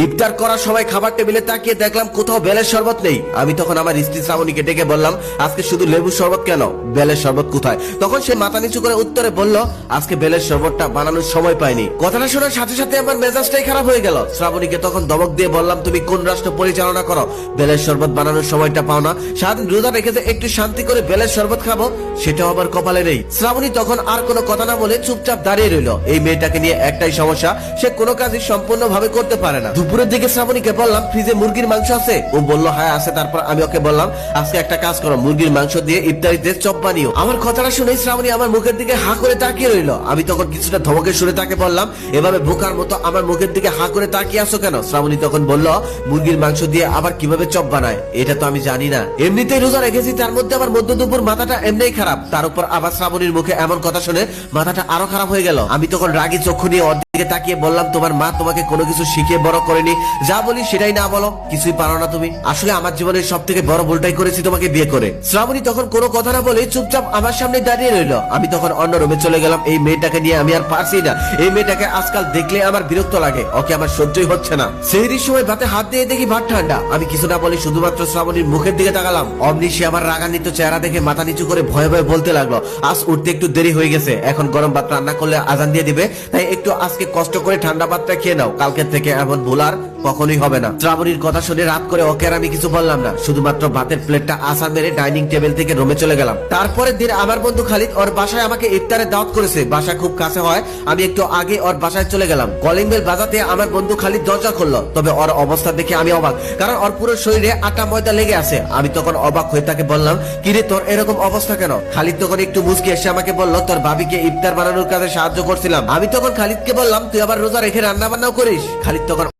ইফতার করার সময় খাবার টেবিলে তাকিয়ে দেখলাম কোথাও বেলের শরবত নেই। আমি তখন আমার স্ত্রী শ্রাবণীকে ডেকে বললাম, আজকে শুধু লেবুর শরবত কেন, বেলের শরবত কোথায়? তখন সে মাথা নিচু করে উত্তরে বলল, আজকে বেলের শরবতটা বানানোর সময় পাইনি। কথাটা শোনার সাথে সাথে আমার মেজাজটাই খারাপ হয়ে গেল। শ্রাবণীকে তখন ধমক দিয়ে বললাম, তুমি কোন রাষ্ট্র পরিচালনা করো, বেলের শরবত বানানোর সময়টা পাও না? সারাদিন রোজা রেখেছে, একটু শান্তি করে বেলের শরবত খাবো, সেটাও আমার কপালে নেই। শ্রাবণী তখন আর কোনো কথা না বলে চুপচাপ দাঁড়িয়ে রইল। এই মেয়েটাকে নিয়ে একটাই সমস্যা, সে কোনো কাজই সম্পূর্ণ ভাবে করতে পারে না। দুপুরের দিকে শ্রাবণীকে বললাম, ফ্রিজে মুরগির মাংস আছে? ও বলল হ্যাঁ আছে। তারপর আমি ওকে বললাম, আজকে একটা কাজ করো, মুরগির মাংস দিয়ে ইফতারিতে চপ বানিও। আমার কথাটা শুনে শ্রাবণী আমার মুখের দিকে হা করে তাকিয়ে রইল। আমি তখন কিছুটা ধমকের সুরে তাকে বললাম, এভাবে বোকার মতো আমার মুখের দিকে হা করে তাকিয়ে আসো কেন? শ্রাবণী তখন বলল, মুরগির মাংস দিয়ে আবার কিভাবে চপ বানায় এটা তো আমি জানি না, এমনিতেই রোজা রেখেছি, তার মধ্যে আবার মধ্য দুপুর মাথাটা এমনিই খারাপ, তার উপর আবার শ্রাবণীর মুখে এমন কথা শুনে মাথাটা আরো খারাপ হয়ে গেল। আমি তখন রাগী চক্ষু নিয়ে ওর দিকে তাকিয়ে বললাম, তোমার মা তোমাকে কোনো কিছু শিখিয়ে বড় করেনি, যা বলি সেটাই না বলো, কিছুই পারো না তুমি। আসলে আমার জীবনের সব থেকে বড় ভুলটাই করেছি তোমাকে বিয়ে করে। শ্রাবণী তখন কোনো কথা না বলে চুপচাপ আমার সামনে দাঁড়িয়ে রইল। আমি তখন অন্য রুমে চলে গেলাম। এই মেয়েটাকে নিয়ে আমি আর পারছি না। এই মেয়েটাকে আজকাল দেখলে আমার বিরক্ত লাগে, ওকে আমার সহ্যই হচ্ছে না। সেহরির সময় ভাতে হাত দিয়ে দেখি ভাত ঠান্ডা। আমি কিছু না বলে শুধুমাত্র শ্রাবণীর মুখের দিকে তাকালাম। অমনি সে আমার রাগান্বিত চেহারা দেখে মাথা নিচু করে ভয়ে ভয়ে বলতে লাগলো, আজ উঠতে একটু দেরি হয়ে গেছে, এখন গরম ভাত রান্না করলে আজান দিয়ে দিবে, তাই একটু আজকে কষ্ট করে ঠান্ডা ভাতটা খেয়ে নাও, কালকে থেকে এমন ভুল আর কখনোই হবে না। শ্রাবণীর কথা শুনে রাত করে ওকে আর আমি কিছু বললাম না, শুধুমাত্র ভাতের প্লেটটা আসান মেরে ডাইনিং টেবিল থেকে রুমে চলে গেলাম। তারপরের দিন আমার বন্ধু খালিদ ওর বাসায় আমাকে ইফতারের দাওয়াত করেছে। বাসা খুব কাছে হয়, আমি একটু আগে ওর বাসায় চলে গেলাম। কলিং বেল বাজাতে আমার বন্ধু খালিদ দরজা খুললো। তবে ওর অবস্থা দেখে আমি অবাক, কারণ ওর পুরো শরীরে আটা ময়দা লেগে আছে। আমি তখন অবাক হয়ে তাকে বললাম, কিরে তোর এরকম অবস্থা কেন? খালিদ তখন একটু মুচকি এসে আমাকে বলল, তোর ভাবিকে ইফতার বানানোর কাজে সাহায্য করছিলাম। আমি তখন খালিদকে বললাম, তুই আবার রোজা রেখে রান্না বান্নাও করিস? খালিদ তখন